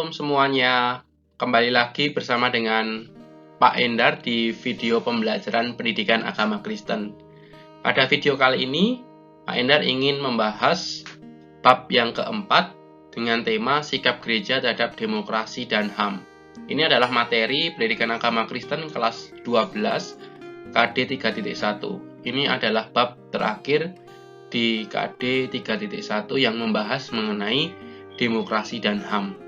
Shalom semuanya, kembali lagi bersama dengan Pak Endar di video pembelajaran pendidikan agama Kristen. Pada video kali ini, Pak Endar ingin membahas bab yang keempat dengan tema sikap gereja terhadap demokrasi dan HAM. Ini adalah materi pendidikan agama Kristen kelas 12 KD 3.1. Ini adalah bab terakhir di KD 3.1 yang membahas mengenai demokrasi dan HAM.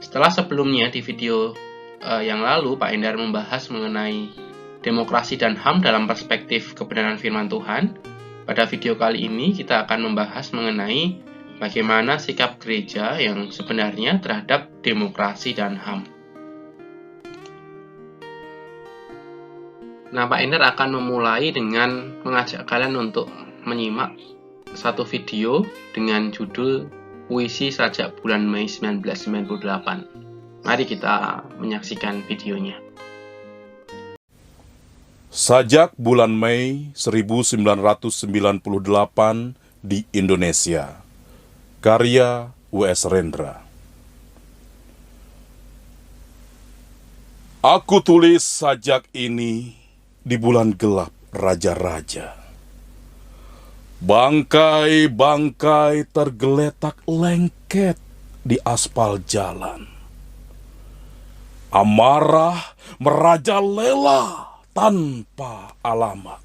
Setelah sebelumnya di video yang lalu Pak Endar membahas mengenai demokrasi dan HAM dalam perspektif kebenaran firman Tuhan. Pada video kali ini kita akan membahas mengenai bagaimana sikap gereja yang sebenarnya terhadap demokrasi dan HAM. Nah, Pak Endar akan memulai dengan mengajak kalian untuk menyimak satu video dengan judul Puisi Sajak Bulan Mei 1998. Mari kita menyaksikan videonya. Sajak bulan Mei 1998 di Indonesia. Karya W.S. Rendra. Aku tulis sajak ini di bulan gelap raja-raja. Bangkai-bangkai tergeletak lengket di aspal jalan. Amarah merajalela tanpa alamat.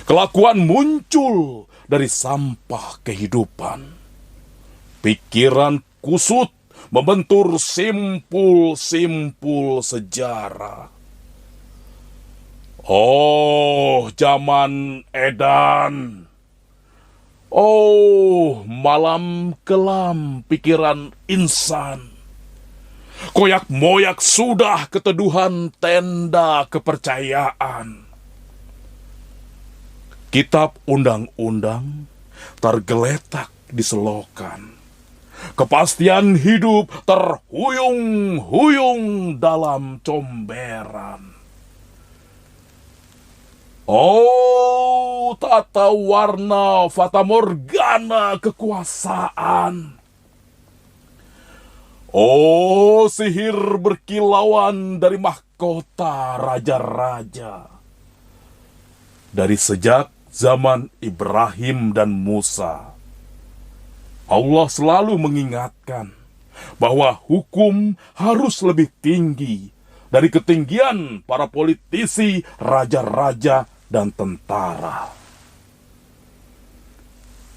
Kelakuan muncul dari sampah kehidupan. Pikiran kusut membentur simpul-simpul sejarah. Oh, zaman edan. Oh, malam kelam pikiran insan. Koyak-moyak sudah keteduhan tenda kepercayaan. Kitab undang-undang tergeletak di selokan. Kepastian hidup terhuyung-huyung dalam comberan. Oh, tata warna fata morgana kekuasaan. Oh, sihir berkilauan dari mahkota raja-raja. Dari sejak zaman Ibrahim dan Musa, Allah selalu mengingatkan bahwa hukum harus lebih tinggi dari ketinggian para politisi, raja-raja, dan tentara.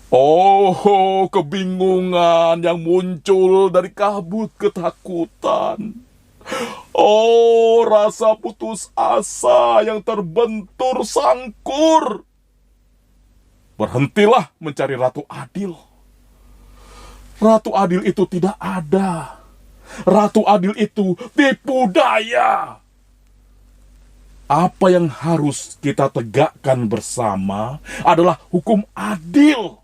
Oh, kebingungan yang muncul dari kabut ketakutan. Oh, rasa putus asa yang terbentur sangkur. Berhentilah mencari Ratu Adil. Ratu Adil itu tidak ada. Ratu Adil itu tipu daya. Apa yang harus kita tegakkan bersama adalah hukum adil.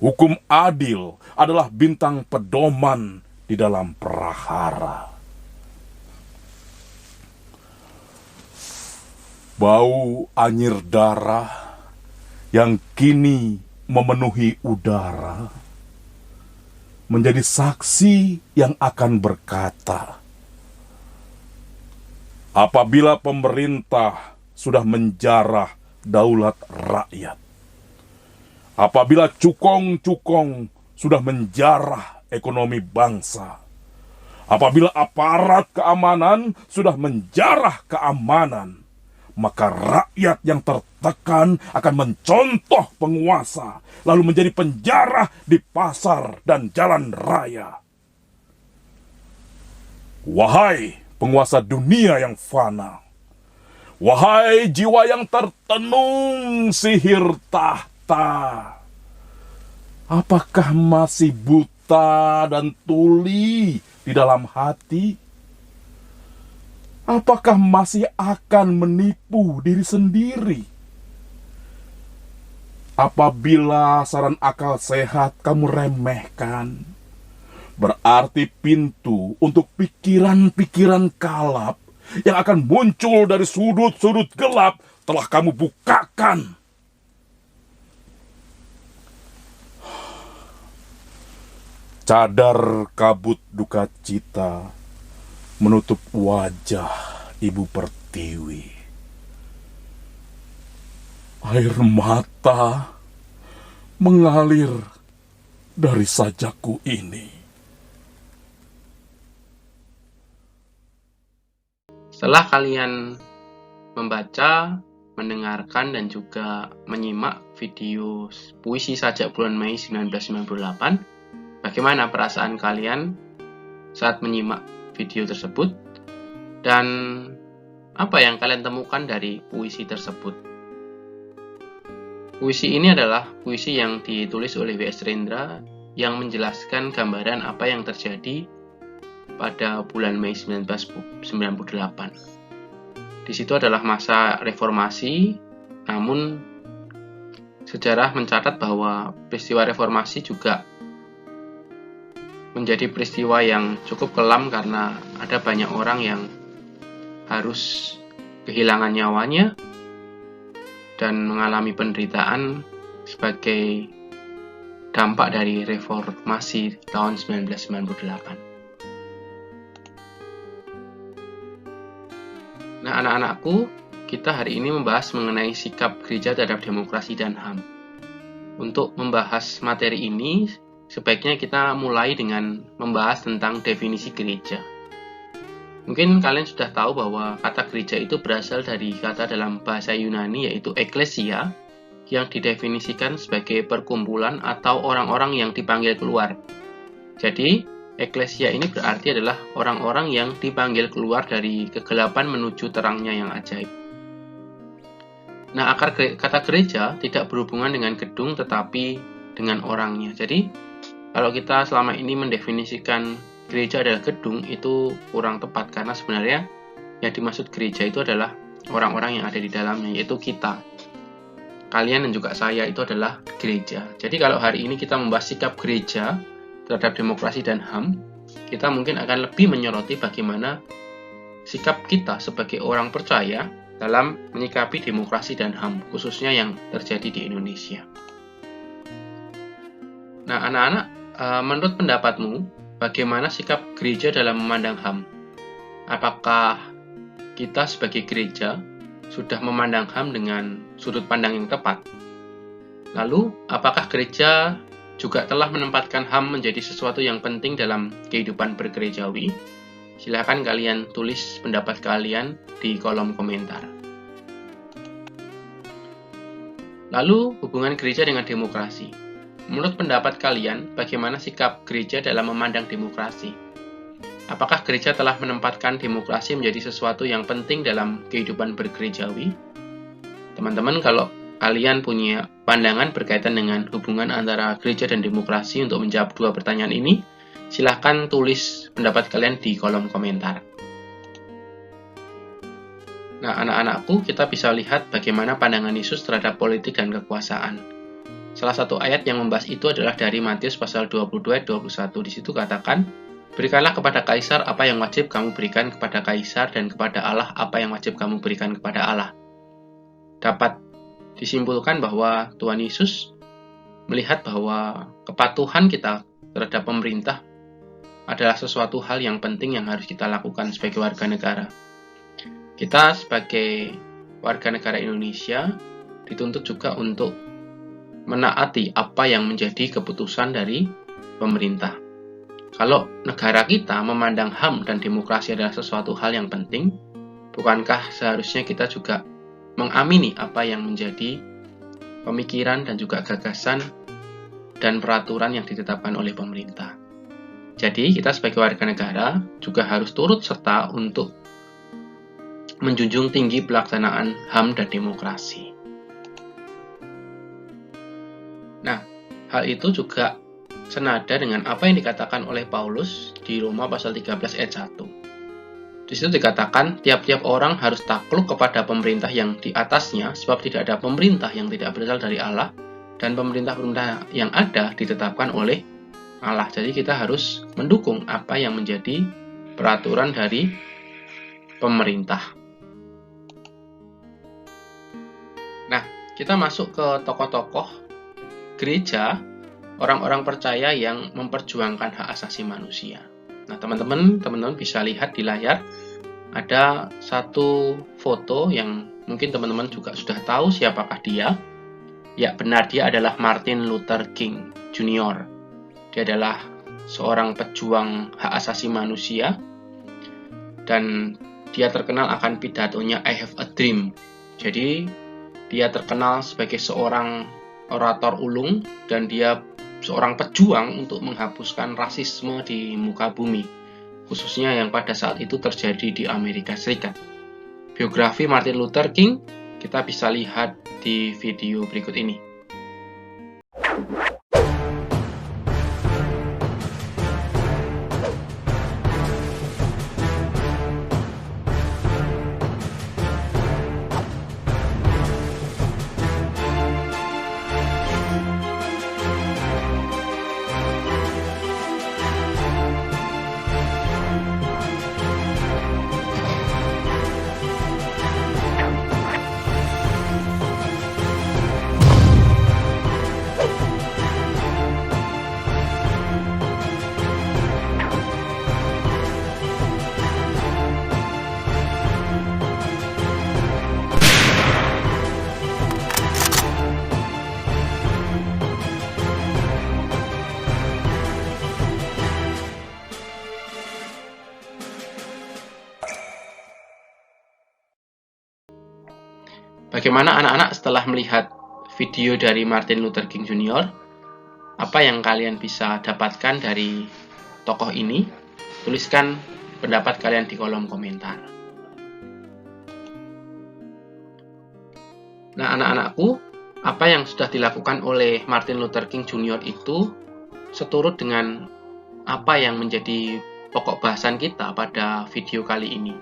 Hukum adil adalah bintang pedoman di dalam prahara. Bau anyir darah yang kini memenuhi udara menjadi saksi yang akan berkata, apabila pemerintah sudah menjarah daulat rakyat, apabila cukong-cukong sudah menjarah ekonomi bangsa, apabila aparat keamanan sudah menjarah keamanan, maka rakyat yang tertekan akan mencontoh penguasa, lalu menjadi penjara di pasar dan jalan raya. Wahai penguasa dunia yang fana, wahai jiwa yang tertenung sihir tahta, apakah masih buta dan tuli di dalam hati? Apakah masih akan menipu diri sendiri? Apabila saran akal sehat kamu remehkan, berarti pintu untuk pikiran-pikiran kalap yang akan muncul dari sudut-sudut gelap telah kamu bukakan. Cadar kabut duka cita menutup wajah Ibu Pertiwi. Air mata mengalir dari sajaku ini. Setelah kalian membaca, mendengarkan, dan juga menyimak video puisi sajak bulan Mei 1998, bagaimana perasaan kalian saat menyimak video tersebut? Dan apa yang kalian temukan dari puisi tersebut? Puisi ini adalah puisi yang ditulis oleh W.S. Rendra yang menjelaskan gambaran apa yang terjadi pada bulan Mei 1998. Di situ adalah masa reformasi, namun sejarah mencatat bahwa peristiwa reformasi juga menjadi peristiwa yang cukup kelam karena ada banyak orang yang harus kehilangan nyawanya dan mengalami penderitaan sebagai dampak dari reformasi tahun 1998. Nah, anak-anakku, kita hari ini membahas mengenai sikap gereja terhadap demokrasi dan HAM. Untuk membahas materi ini, sebaiknya kita mulai dengan membahas tentang definisi gereja. Mungkin kalian sudah tahu bahwa kata gereja itu berasal dari kata dalam bahasa Yunani yaitu ekklesia, yang didefinisikan sebagai perkumpulan atau orang-orang yang dipanggil keluar. Jadi, ekklesia ini berarti adalah orang-orang yang dipanggil keluar dari kegelapan menuju terangnya yang ajaib. Nah, akar kata gereja tidak berhubungan dengan gedung tetapi dengan orangnya. Jadi, kalau kita selama ini mendefinisikan gereja adalah gedung, itu kurang tepat karena sebenarnya yang dimaksud gereja itu adalah orang-orang yang ada di dalamnya, yaitu kita. Kalian dan juga saya itu adalah gereja. Jadi kalau hari ini kita membahas sikap gereja terhadap demokrasi dan HAM, kita mungkin akan lebih menyoroti bagaimana sikap kita sebagai orang percaya dalam menyikapi demokrasi dan HAM, khususnya yang terjadi di Indonesia. Nah, anak-anak, menurut pendapatmu, bagaimana sikap gereja dalam memandang HAM? Apakah kita sebagai gereja sudah memandang HAM dengan sudut pandang yang tepat? Lalu, apakah gereja juga telah menempatkan HAM menjadi sesuatu yang penting dalam kehidupan bergerejawi? Silakan kalian tulis pendapat kalian di kolom komentar. Lalu, hubungan gereja dengan demokrasi. Menurut pendapat kalian, bagaimana sikap gereja dalam memandang demokrasi? Apakah gereja telah menempatkan demokrasi menjadi sesuatu yang penting dalam kehidupan bergerejawi? Teman-teman, kalau kalian punya pandangan berkaitan dengan hubungan antara gereja dan demokrasi untuk menjawab dua pertanyaan ini, silahkan tulis pendapat kalian di kolom komentar. Nah, anak-anakku, kita bisa lihat bagaimana pandangan Yesus terhadap politik dan kekuasaan. Salah satu ayat yang membahas itu adalah dari Matius pasal 22 ayat 21. Di situ katakan, "Berikanlah kepada Kaisar apa yang wajib kamu berikan kepada Kaisar, dan kepada Allah apa yang wajib kamu berikan kepada Allah." Dapat disimpulkan bahwa Tuhan Yesus melihat bahwa kepatuhan kita terhadap pemerintah adalah sesuatu hal yang penting yang harus kita lakukan sebagai warga negara. Kita sebagai warga negara Indonesia dituntut juga untuk menaati apa yang menjadi keputusan dari pemerintah. Kalau negara kita memandang HAM dan demokrasi adalah sesuatu hal yang penting, bukankah seharusnya kita juga mengamini apa yang menjadi pemikiran dan juga gagasan dan peraturan yang ditetapkan oleh pemerintah? Jadi, kita sebagai warga negara juga harus turut serta untuk menjunjung tinggi pelaksanaan HAM dan demokrasi. Nah, hal itu juga senada dengan apa yang dikatakan oleh Paulus di Roma pasal 13 ayat 1. Di situ dikatakan, tiap-tiap orang harus takluk kepada pemerintah yang di atasnya, sebab tidak ada pemerintah yang tidak berasal dari Allah, dan pemerintah-pemerintah yang ada ditetapkan oleh Allah. Jadi kita harus mendukung apa yang menjadi peraturan dari pemerintah. Nah, kita masuk ke tokoh-tokoh gereja orang-orang percaya yang memperjuangkan hak asasi manusia. Nah, teman-teman bisa lihat di layar ada satu foto yang mungkin teman-teman juga sudah tahu siapakah dia. Ya, benar, dia adalah Martin Luther King Jr. Dia adalah seorang pejuang hak asasi manusia dan dia terkenal akan pidatonya I Have a Dream. Jadi, dia terkenal sebagai seorang orator ulung dan dia seorang pejuang untuk menghapuskan rasisme di muka bumi, khususnya yang pada saat itu terjadi di Amerika Serikat. Biografi Martin Luther King kita bisa lihat di video berikut ini. Bagaimana anak-anak setelah melihat video dari Martin Luther King Jr.? Apa yang kalian bisa dapatkan dari tokoh ini? Tuliskan pendapat kalian di kolom komentar. Nah, anak-anakku, apa yang sudah dilakukan oleh Martin Luther King Jr. itu seturut dengan apa yang menjadi pokok bahasan kita pada video kali ini.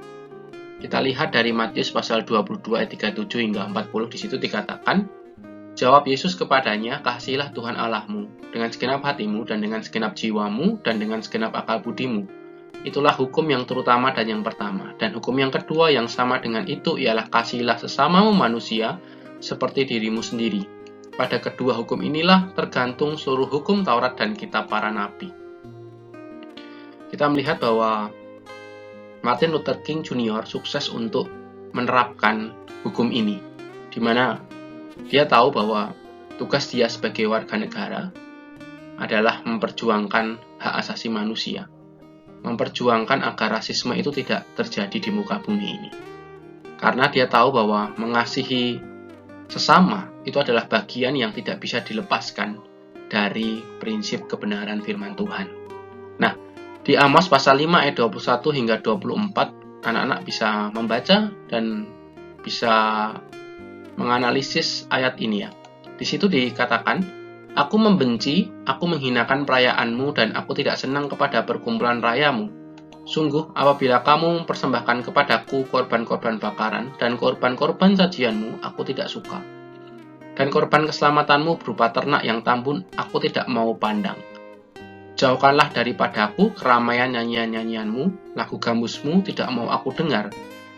Kita lihat dari Matius pasal 22 ayat 37 hingga 40, di situ dikatakan, jawab Yesus kepadanya, kasihilah Tuhan Allahmu dengan segenap hatimu dan dengan segenap jiwamu dan dengan segenap akal budimu. Itulah hukum yang terutama dan yang pertama. Dan hukum yang kedua yang sama dengan itu ialah kasihilah sesamamu manusia seperti dirimu sendiri. Pada kedua hukum inilah tergantung seluruh hukum Taurat dan kitab para nabi. Kita melihat bahwa Martin Luther King Jr. sukses untuk menerapkan hukum ini, di mana dia tahu bahwa tugas dia sebagai warga negara adalah memperjuangkan hak asasi manusia, memperjuangkan agar rasisme itu tidak terjadi di muka bumi ini. Karena dia tahu bahwa mengasihi sesama itu adalah bagian yang tidak bisa dilepaskan dari prinsip kebenaran firman Tuhan. Nah, di Amos pasal 5 ayat 21 hingga 24, anak-anak bisa membaca dan bisa menganalisis ayat ini ya. Di situ dikatakan, aku membenci, aku menghinakan perayaanmu dan aku tidak senang kepada perkumpulan rayamu. Sungguh, apabila kamu mempersembahkan kepadaku korban-korban bakaran dan korban-korban sajianmu, aku tidak suka. Dan korban keselamatanmu berupa ternak yang tambun, aku tidak mau pandang. Jauhkanlah daripadaku keramaian nyanyian-nyanyianmu, lagu gambusmu tidak mau aku dengar.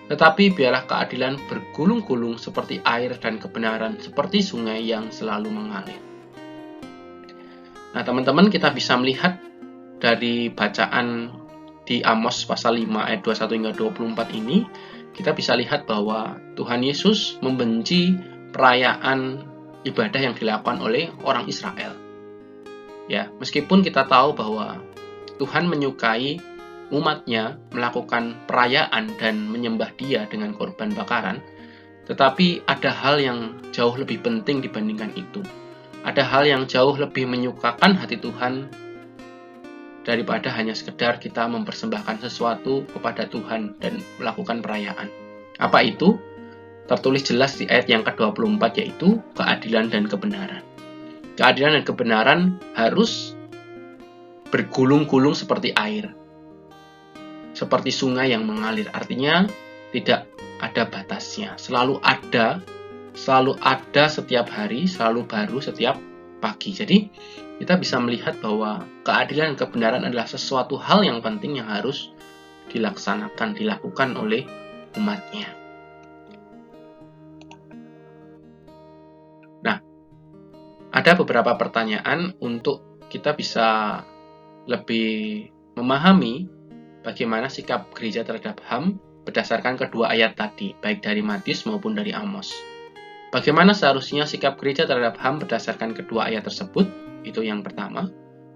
Tetapi biarlah keadilan bergulung-gulung seperti air dan kebenaran seperti sungai yang selalu mengalir. Nah, teman-teman, kita bisa melihat dari bacaan di Amos pasal 5 ayat 21 hingga 24 ini, kita bisa lihat bahwa Tuhan Yesus membenci perayaan ibadah yang dilakukan oleh orang Israel. Ya, meskipun kita tahu bahwa Tuhan menyukai umatnya melakukan perayaan dan menyembah Dia dengan korban bakaran, tetapi ada hal yang jauh lebih penting dibandingkan itu. Ada hal yang jauh lebih menyukakan hati Tuhan daripada hanya sekedar kita mempersembahkan sesuatu kepada Tuhan dan melakukan perayaan. Apa itu? Tertulis jelas di ayat yang ke-24, yaitu keadilan dan kebenaran. Keadilan dan kebenaran harus bergulung-gulung seperti air, seperti sungai yang mengalir. Artinya tidak ada batasnya, selalu ada setiap hari, selalu baru setiap pagi. Jadi kita bisa melihat bahwa keadilan dan kebenaran adalah sesuatu hal yang penting yang harus dilakukan oleh umatnya. Nah, ada beberapa pertanyaan untuk kita bisa lebih memahami bagaimana sikap gereja terhadap HAM berdasarkan kedua ayat tadi, baik dari Matius maupun dari Amos. Bagaimana seharusnya sikap gereja terhadap HAM berdasarkan kedua ayat tersebut? Itu yang pertama.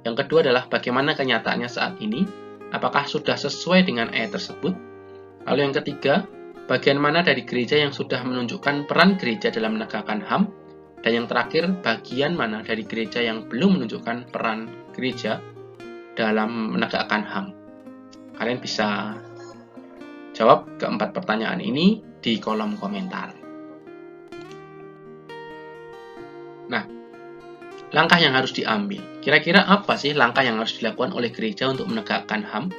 Yang kedua adalah bagaimana kenyataannya saat ini? Apakah sudah sesuai dengan ayat tersebut? Lalu yang ketiga, bagian mana dari gereja yang sudah menunjukkan peran gereja dalam menegakkan HAM? Dan yang terakhir, bagian mana dari gereja yang belum menunjukkan peran gereja dalam menegakkan HAM? Kalian bisa jawab keempat pertanyaan ini di kolom komentar. Nah, langkah yang harus diambil. Kira-kira apa sih langkah yang harus dilakukan oleh gereja untuk menegakkan HAM?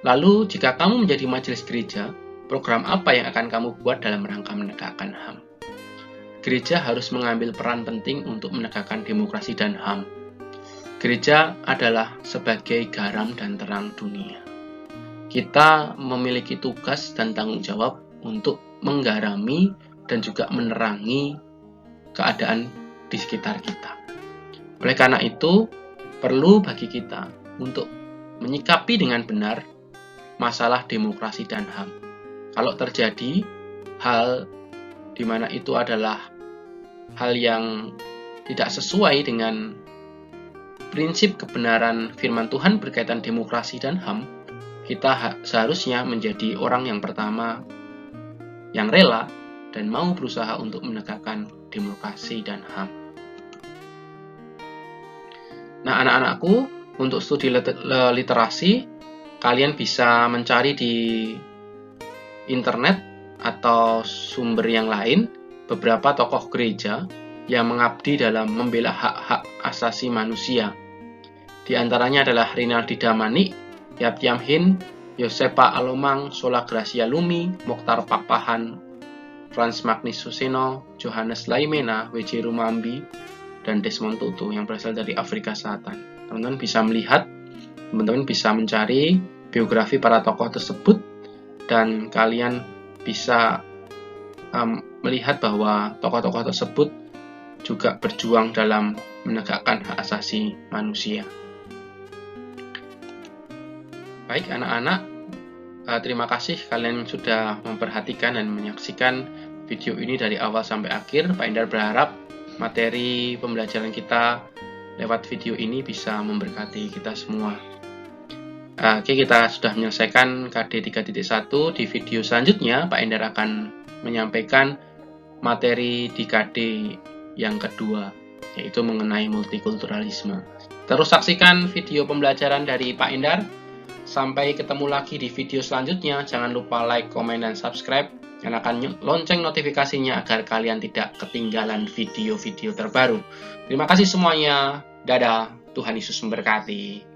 Lalu, jika kamu menjadi majelis gereja, program apa yang akan kamu buat dalam rangka menegakkan HAM? Gereja harus mengambil peran penting untuk menegakkan demokrasi dan HAM. Gereja adalah sebagai garam dan terang dunia. Kita memiliki tugas dan tanggung jawab untuk menggarami dan juga menerangi keadaan di sekitar kita. Oleh karena itu, perlu bagi kita untuk menyikapi dengan benar masalah demokrasi dan HAM. Kalau terjadi hal di mana itu adalah hal yang tidak sesuai dengan prinsip kebenaran firman Tuhan berkaitan demokrasi dan HAM, kita seharusnya menjadi orang yang pertama yang rela dan mau berusaha untuk menegakkan demokrasi dan HAM. Nah, anak-anakku, untuk studi literasi, kalian bisa mencari di internet atau sumber yang lain beberapa tokoh gereja yang mengabdi dalam membela hak-hak asasi manusia. Di antaranya adalah Rinaldi Damanik, Yat Yam Hin, Yosepa Alomang, Sola Gracia Lumi, Mokhtar Pakpahan, Frans Magnus Suseno, Johannes Laimena, W.J. Rumambi, dan Desmond Tutu yang berasal dari Afrika Selatan. Teman-teman bisa melihat, teman-teman bisa mencari biografi para tokoh tersebut, dan kalian bisa melihat bahwa tokoh-tokoh tersebut juga berjuang dalam menegakkan hak asasi manusia. Baik anak-anak, terima kasih kalian sudah memperhatikan dan menyaksikan video ini dari awal sampai akhir. Pak Endar berharap materi pembelajaran kita lewat video ini bisa memberkati kita semua. Oke, kita sudah menyelesaikan KD 3.1. Di video selanjutnya, Pak Endar akan menyampaikan materi di KD yang kedua, yaitu mengenai multikulturalisme. Terus saksikan video pembelajaran dari Pak Endar. Sampai ketemu lagi di video selanjutnya. Jangan lupa like, komen, dan subscribe. Nyalakan lonceng notifikasinya agar kalian tidak ketinggalan video-video terbaru. Terima kasih semuanya. Dadah. Tuhan Yesus memberkati.